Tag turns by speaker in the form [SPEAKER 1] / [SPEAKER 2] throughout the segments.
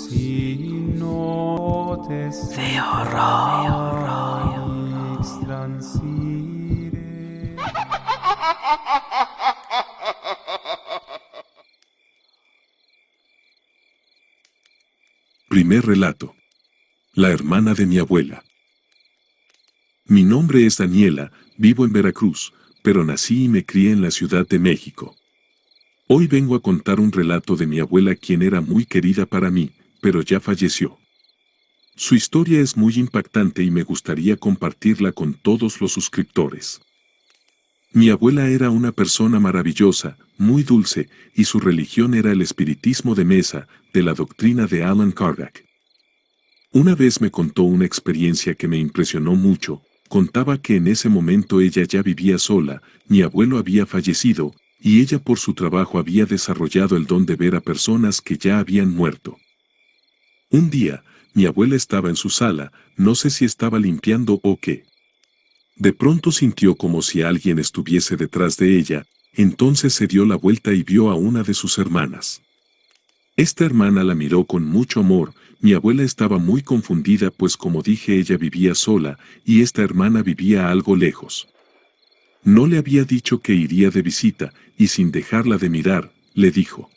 [SPEAKER 1] Si notes de horror transire.
[SPEAKER 2] Primer relato. La hermana de mi abuela. Mi nombre es Daniela, vivo en Veracruz, pero nací y me crié en la Ciudad de México. Hoy vengo a contar un relato de mi abuela, quien era muy querida para mí, pero ya falleció. Su historia es muy impactante y me gustaría compartirla con todos los suscriptores. Mi abuela era una persona maravillosa, muy dulce, y su religión era el espiritismo de mesa, de la doctrina de Allan Kardec. Una vez me contó una experiencia que me impresionó mucho. Contaba que en ese momento ella ya vivía sola, mi abuelo había fallecido, y ella por su trabajo había desarrollado el don de ver a personas que ya habían muerto. Un día, mi abuela estaba en su sala, no sé si estaba limpiando o qué. De pronto sintió como si alguien estuviese detrás de ella, entonces se dio la vuelta y vio a una de sus hermanas. Esta hermana la miró con mucho amor. Mi abuela estaba muy confundida, pues como dije, ella vivía sola, y esta hermana vivía algo lejos. No le había dicho que iría de visita, y sin dejarla de mirar, le dijo: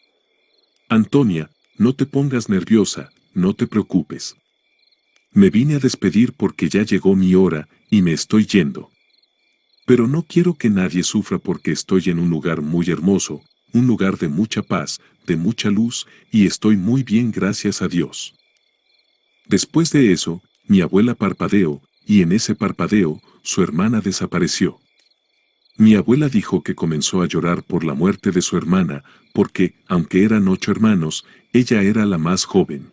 [SPEAKER 2] Antonia, no te pongas nerviosa, no te preocupes. Me vine a despedir porque ya llegó mi hora, y me estoy yendo. Pero no quiero que nadie sufra porque estoy en un lugar muy hermoso, un lugar de mucha paz, de mucha luz, y estoy muy bien, gracias a Dios. Después de eso, mi abuela parpadeó, y en ese parpadeo, su hermana desapareció. Mi abuela dijo que comenzó a llorar por la muerte de su hermana, porque, aunque eran 8 hermanos, ella era la más joven.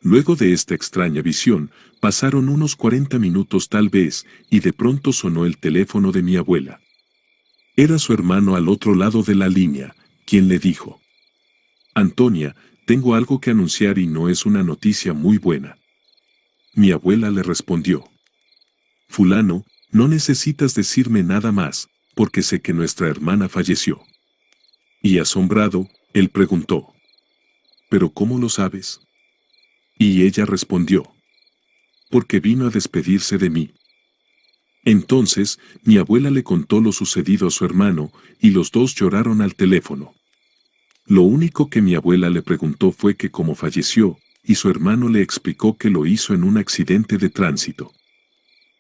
[SPEAKER 2] Luego de esta extraña visión, pasaron unos 40 minutos tal vez, y de pronto sonó el teléfono de mi abuela. Era su hermano al otro lado de la línea, quien le dijo: Antonia, tengo algo que anunciar y no es una noticia muy buena. Mi abuela le respondió: Fulano, no necesitas decirme nada más, porque sé que nuestra hermana falleció. Y asombrado, él preguntó: ¿Pero cómo lo sabes? Y ella respondió: Porque vino a despedirse de mí. Entonces, mi abuela le contó lo sucedido a su hermano, y los dos lloraron al teléfono. Lo único que mi abuela le preguntó fue que cómo falleció, y su hermano le explicó que lo hizo en un accidente de tránsito.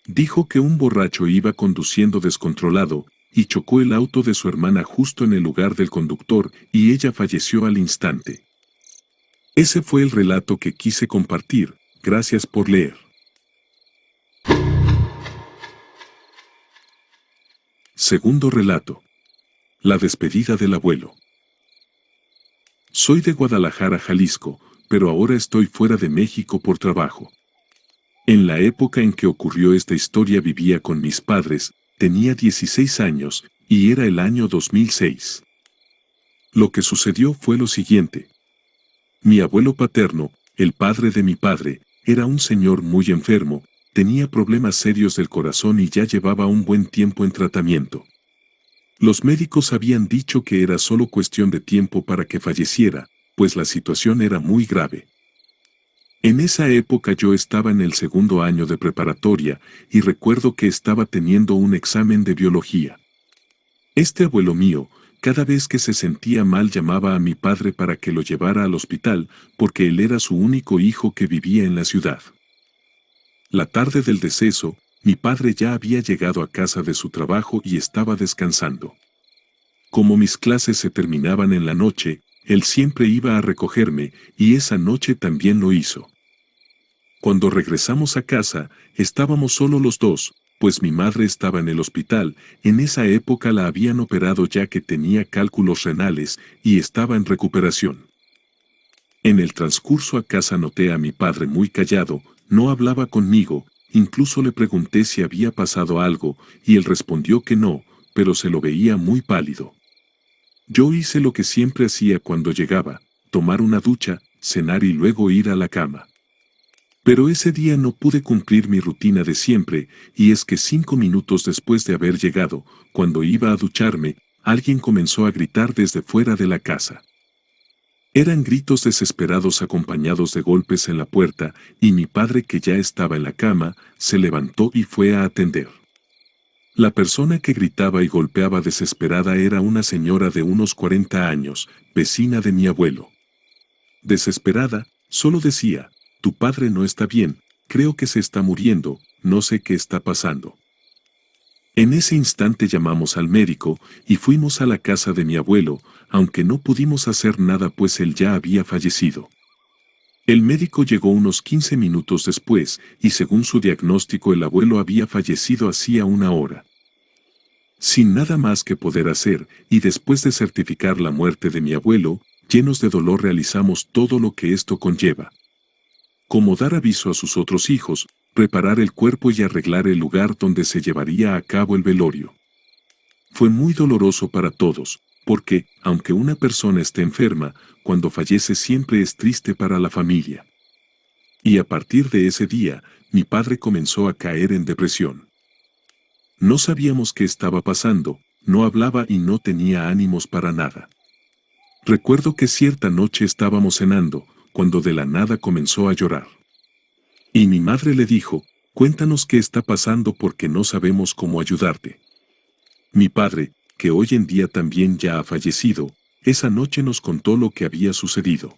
[SPEAKER 2] Dijo que un borracho iba conduciendo descontrolado, y chocó el auto de su hermana justo en el lugar del conductor, y ella falleció al instante. Ese fue el relato que quise compartir. Gracias por leer. Segundo relato. La despedida del abuelo. Soy de Guadalajara, Jalisco, pero ahora estoy fuera de México por trabajo. En la época en que ocurrió esta historia vivía con mis padres, tenía 16 años, y era el año 2006. Lo que sucedió fue lo siguiente. Mi abuelo paterno, el padre de mi padre, era un señor muy enfermo, tenía problemas serios del corazón y ya llevaba un buen tiempo en tratamiento. Los médicos habían dicho que era solo cuestión de tiempo para que falleciera, pues la situación era muy grave. En esa época yo estaba en el segundo año de preparatoria, y recuerdo que estaba teniendo un examen de biología. Este abuelo mío, cada vez que se sentía mal llamaba a mi padre para que lo llevara al hospital, porque él era su único hijo que vivía en la ciudad. La tarde del deceso, mi padre ya había llegado a casa de su trabajo y estaba descansando. Como mis clases se terminaban en la noche, él siempre iba a recogerme, y esa noche también lo hizo. Cuando regresamos a casa, estábamos solo los dos, pues mi madre estaba en el hospital. En esa época la habían operado ya que tenía cálculos renales, y estaba en recuperación. En el transcurso a casa noté a mi padre muy callado, no hablaba conmigo, incluso le pregunté si había pasado algo, y él respondió que no, pero se lo veía muy pálido. Yo hice lo que siempre hacía cuando llegaba: tomar una ducha, cenar y luego ir a la cama. Pero ese día no pude cumplir mi rutina de siempre, y es que 5 minutos después de haber llegado, cuando iba a ducharme, alguien comenzó a gritar desde fuera de la casa. Eran gritos desesperados acompañados de golpes en la puerta, y mi padre, que ya estaba en la cama, se levantó y fue a atender. La persona que gritaba y golpeaba desesperada era una señora de unos 40 años, vecina de mi abuelo. Desesperada, solo decía: «Tu padre no está bien, creo que se está muriendo, no sé qué está pasando». En ese instante llamamos al médico y fuimos a la casa de mi abuelo, aunque no pudimos hacer nada pues él ya había fallecido. El médico llegó unos 15 minutos después y según su diagnóstico el abuelo había fallecido hacía una hora. Sin nada más que poder hacer, y después de certificar la muerte de mi abuelo, llenos de dolor realizamos todo lo que esto conlleva. Como dar aviso a sus otros hijos, preparar el cuerpo y arreglar el lugar donde se llevaría a cabo el velorio. Fue muy doloroso para todos, porque, aunque una persona esté enferma, cuando fallece siempre es triste para la familia. Y a partir de ese día, mi padre comenzó a caer en depresión. No sabíamos qué estaba pasando, no hablaba y no tenía ánimos para nada. Recuerdo que cierta noche estábamos cenando, cuando de la nada comenzó a llorar. Y mi madre le dijo: «Cuéntanos qué está pasando porque no sabemos cómo ayudarte». Mi padre, que hoy en día también ya ha fallecido, esa noche nos contó lo que había sucedido.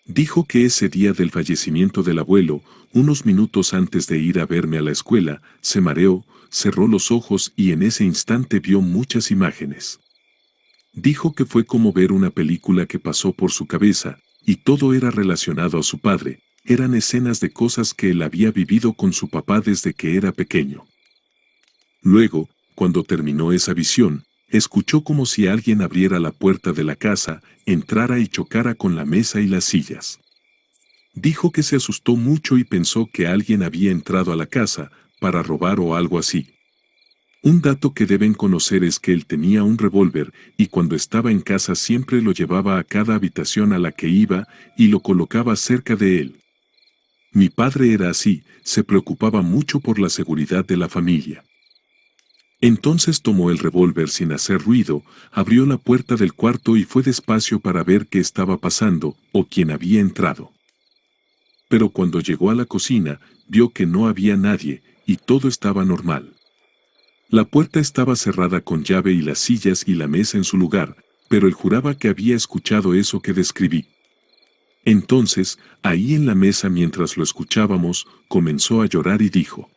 [SPEAKER 2] Dijo que ese día del fallecimiento del abuelo, unos minutos antes de ir a verme a la escuela, se mareó, cerró los ojos y en ese instante vio muchas imágenes. Dijo que fue como ver una película que pasó por su cabeza, y todo era relacionado a su padre, eran escenas de cosas que él había vivido con su papá desde que era pequeño. Luego, cuando terminó esa visión, escuchó como si alguien abriera la puerta de la casa, entrara y chocara con la mesa y las sillas. Dijo que se asustó mucho y pensó que alguien había entrado a la casa para robar o algo así. Un dato que deben conocer es que él tenía un revólver y cuando estaba en casa siempre lo llevaba a cada habitación a la que iba y lo colocaba cerca de él. Mi padre era así, se preocupaba mucho por la seguridad de la familia. Entonces tomó el revólver sin hacer ruido, abrió la puerta del cuarto y fue despacio para ver qué estaba pasando o quién había entrado. Pero cuando llegó a la cocina, vio que no había nadie y todo estaba normal. La puerta estaba cerrada con llave y las sillas y la mesa en su lugar, pero él juraba que había escuchado eso que describí. Entonces, ahí en la mesa mientras lo escuchábamos, comenzó a llorar y dijo: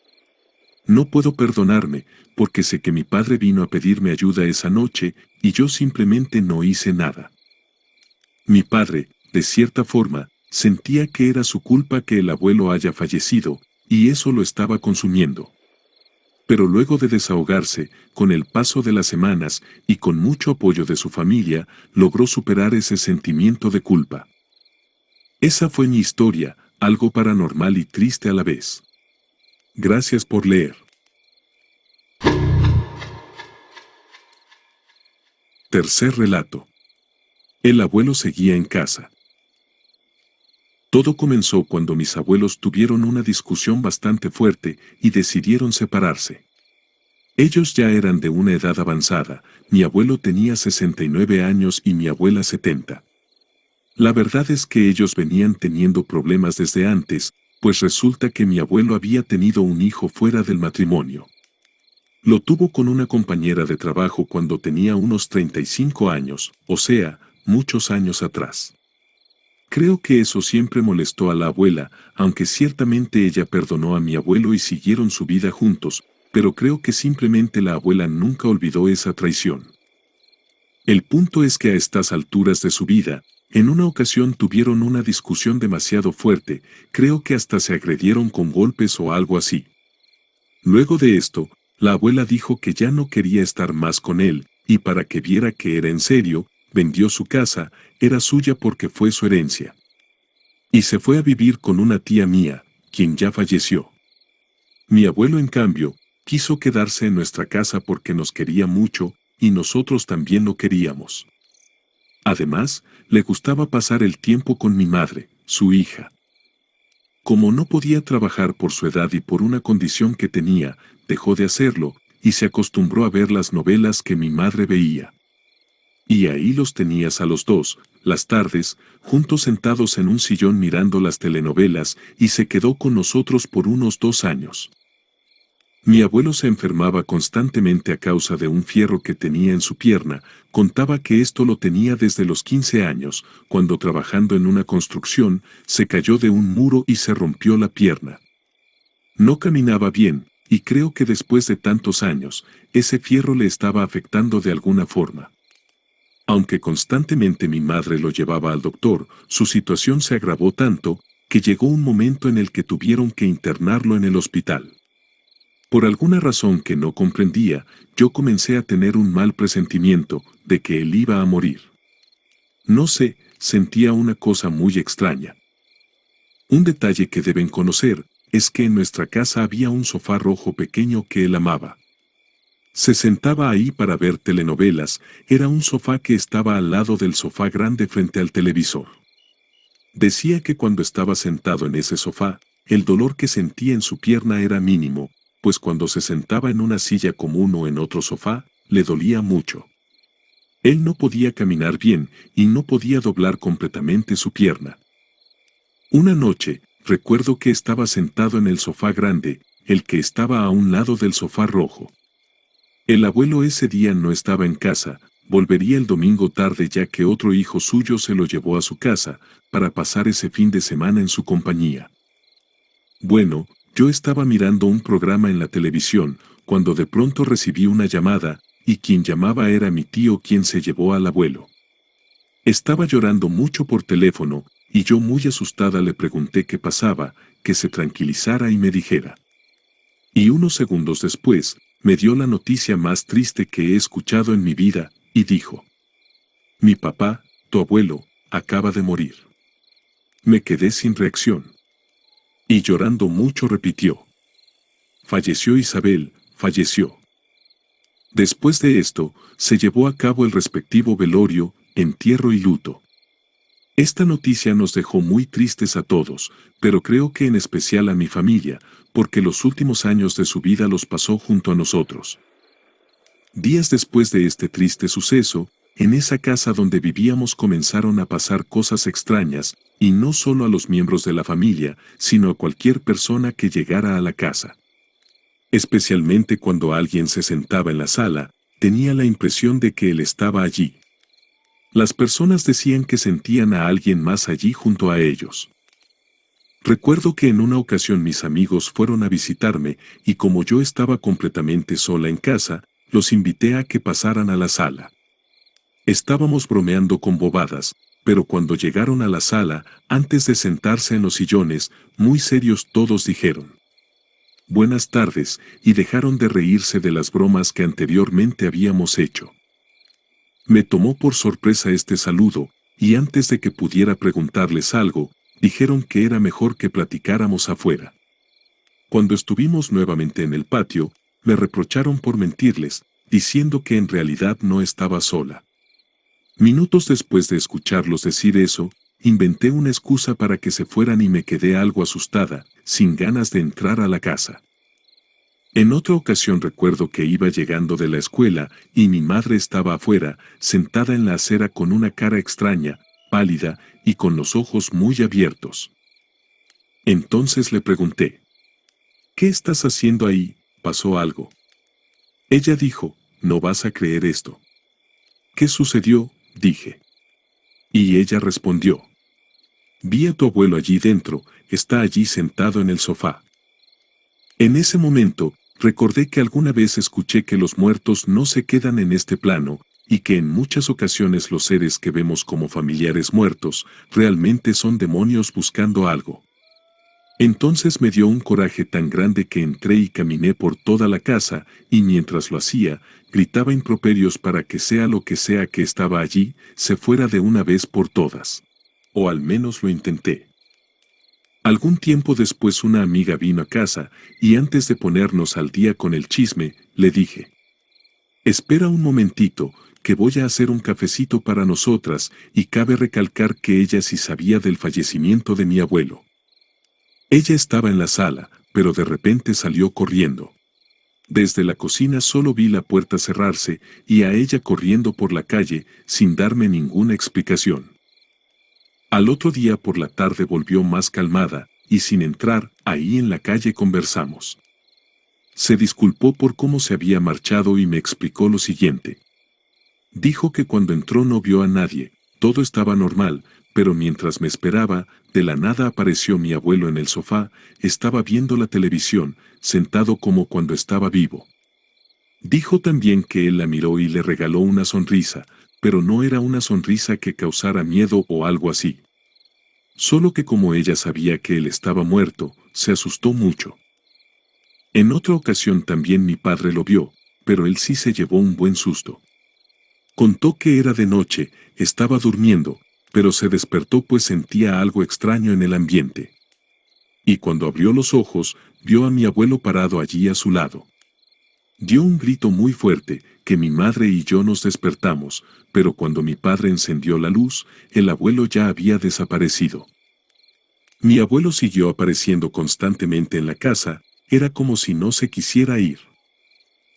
[SPEAKER 2] «No puedo perdonarme, porque sé que mi padre vino a pedirme ayuda esa noche, y yo simplemente no hice nada». Mi padre, de cierta forma, sentía que era su culpa que el abuelo haya fallecido, y eso lo estaba consumiendo. Pero luego de desahogarse, con el paso de las semanas, y con mucho apoyo de su familia, logró superar ese sentimiento de culpa. Esa fue mi historia, algo paranormal y triste a la vez. Gracias por leer. Tercer relato. El abuelo seguía en casa. Todo comenzó cuando mis abuelos tuvieron una discusión bastante fuerte y decidieron separarse. Ellos ya eran de una edad avanzada, mi abuelo tenía 69 años y mi abuela 70. La verdad es que ellos venían teniendo problemas desde antes, pues resulta que mi abuelo había tenido un hijo fuera del matrimonio. Lo tuvo con una compañera de trabajo cuando tenía unos 35 años, o sea, muchos años atrás. Creo que eso siempre molestó a la abuela, aunque ciertamente ella perdonó a mi abuelo y siguieron su vida juntos, pero creo que simplemente la abuela nunca olvidó esa traición. El punto es que a estas alturas de su vida, en una ocasión tuvieron una discusión demasiado fuerte, creo que hasta se agredieron con golpes o algo así. Luego de esto, la abuela dijo que ya no quería estar más con él, y para que viera que era en serio, vendió su casa, era suya porque fue su herencia. Y se fue a vivir con una tía mía, quien ya falleció. Mi abuelo, en cambio, quiso quedarse en nuestra casa porque nos quería mucho, y nosotros también lo queríamos. Además, le gustaba pasar el tiempo con mi madre, su hija. Como no podía trabajar por su edad y por una condición que tenía, dejó de hacerlo, y se acostumbró a ver las novelas que mi madre veía. Y ahí los tenías a los dos, las tardes, juntos sentados en un sillón mirando las telenovelas, y se quedó con nosotros por unos 2 años. Mi abuelo se enfermaba constantemente a causa de un fierro que tenía en su pierna. Contaba que esto lo tenía desde los 15 años, cuando trabajando en una construcción, se cayó de un muro y se rompió la pierna. No caminaba bien, y creo que después de tantos años, ese fierro le estaba afectando de alguna forma. Aunque constantemente mi madre lo llevaba al doctor, su situación se agravó tanto, que llegó un momento en el que tuvieron que internarlo en el hospital. Por alguna razón que no comprendía, yo comencé a tener un mal presentimiento de que él iba a morir. No sé, sentía una cosa muy extraña. Un detalle que deben conocer es que en nuestra casa había un sofá rojo pequeño que él amaba. Se sentaba ahí para ver telenovelas, era un sofá que estaba al lado del sofá grande frente al televisor. Decía que cuando estaba sentado en ese sofá, el dolor que sentía en su pierna era mínimo, pues cuando se sentaba en una silla común o en otro sofá, le dolía mucho. Él no podía caminar bien y no podía doblar completamente su pierna. Una noche, recuerdo que estaba sentado en el sofá grande, el que estaba a un lado del sofá rojo. El abuelo ese día no estaba en casa, volvería el domingo tarde ya que otro hijo suyo se lo llevó a su casa, para pasar ese fin de semana en su compañía. Bueno, yo estaba mirando un programa en la televisión, cuando de pronto recibí una llamada, y quien llamaba era mi tío quien se llevó al abuelo. Estaba llorando mucho por teléfono, y yo muy asustada le pregunté qué pasaba, que se tranquilizara y me dijera. Y unos segundos después, me dio la noticia más triste que he escuchado en mi vida, y dijo: mi papá, tu abuelo, acaba de morir. Me quedé sin reacción. Y llorando mucho repitió: falleció Isabel, falleció. Después de esto, se llevó a cabo el respectivo velorio, entierro y luto. Esta noticia nos dejó muy tristes a todos, pero creo que en especial a mi familia, porque los últimos años de su vida los pasó junto a nosotros. Días después de este triste suceso, en esa casa donde vivíamos comenzaron a pasar cosas extrañas, y no solo a los miembros de la familia, sino a cualquier persona que llegara a la casa. Especialmente cuando alguien se sentaba en la sala, tenía la impresión de que él estaba allí. Las personas decían que sentían a alguien más allí junto a ellos. Recuerdo que en una ocasión mis amigos fueron a visitarme, y como yo estaba completamente sola en casa, los invité a que pasaran a la sala. Estábamos bromeando con bobadas, pero cuando llegaron a la sala, antes de sentarse en los sillones, muy serios todos dijeron: buenas tardes, y dejaron de reírse de las bromas que anteriormente habíamos hecho. Me tomó por sorpresa este saludo, y antes de que pudiera preguntarles algo, dijeron que era mejor que platicáramos afuera. Cuando estuvimos nuevamente en el patio, me reprocharon por mentirles, diciendo que en realidad no estaba sola. Minutos después de escucharlos decir eso, inventé una excusa para que se fueran y me quedé algo asustada, sin ganas de entrar a la casa. En otra ocasión recuerdo que iba llegando de la escuela y mi madre estaba afuera, sentada en la acera con una cara extraña, pálida y con los ojos muy abiertos. Entonces le pregunté: ¿qué estás haciendo ahí? ¿Pasó algo? Ella dijo: no vas a creer esto. ¿Qué sucedió? Dije. Y ella respondió: vi a tu abuelo allí dentro, está allí sentado en el sofá. En ese momento, recordé que alguna vez escuché que los muertos no se quedan en este plano, y que en muchas ocasiones los seres que vemos como familiares muertos, realmente son demonios buscando algo. Entonces me dio un coraje tan grande que entré y caminé por toda la casa, y mientras lo hacía, gritaba improperios para que sea lo que sea que estaba allí, se fuera de una vez por todas. O al menos lo intenté. Algún tiempo después una amiga vino a casa, y antes de ponernos al día con el chisme, le dije: espera un momentito, que voy a hacer un cafecito para nosotras, y cabe recalcar que ella sí sabía del fallecimiento de mi abuelo. Ella estaba en la sala, pero de repente salió corriendo. Desde la cocina solo vi la puerta cerrarse, y a ella corriendo por la calle, sin darme ninguna explicación. Al otro día por la tarde volvió más calmada, y sin entrar, ahí en la calle conversamos. Se disculpó por cómo se había marchado y me explicó lo siguiente. Dijo que cuando entró no vio a nadie, todo estaba normal, pero mientras me esperaba, de la nada apareció mi abuelo en el sofá, estaba viendo la televisión, sentado como cuando estaba vivo. Dijo también que él la miró y le regaló una sonrisa, pero no era una sonrisa que causara miedo o algo así. Solo que como ella sabía que él estaba muerto, se asustó mucho. En otra ocasión también mi padre lo vio, pero él sí se llevó un buen susto. Contó que era de noche, estaba durmiendo, pero se despertó pues sentía algo extraño en el ambiente. Y cuando abrió los ojos, vio a mi abuelo parado allí a su lado. Dio un grito muy fuerte, que mi madre y yo nos despertamos, pero cuando mi padre encendió la luz, el abuelo ya había desaparecido. Mi abuelo siguió apareciendo constantemente en la casa, era como si no se quisiera ir.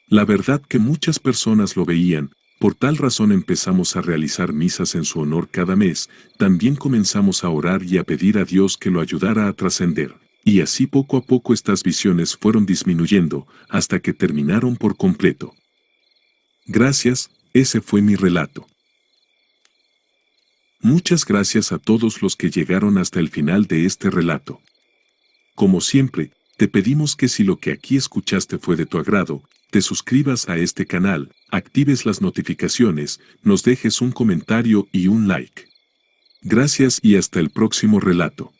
[SPEAKER 2] La verdad que muchas personas lo veían, por tal razón empezamos a realizar misas en su honor cada mes, también comenzamos a orar y a pedir a Dios que lo ayudara a trascender. Y así poco a poco estas visiones fueron disminuyendo, hasta que terminaron por completo. Gracias, ese fue mi relato. Muchas gracias a todos los que llegaron hasta el final de este relato. Como siempre, te pedimos que si lo que aquí escuchaste fue de tu agrado, te suscribas a este canal, actives las notificaciones, nos dejes un comentario y un like. Gracias y hasta el próximo relato.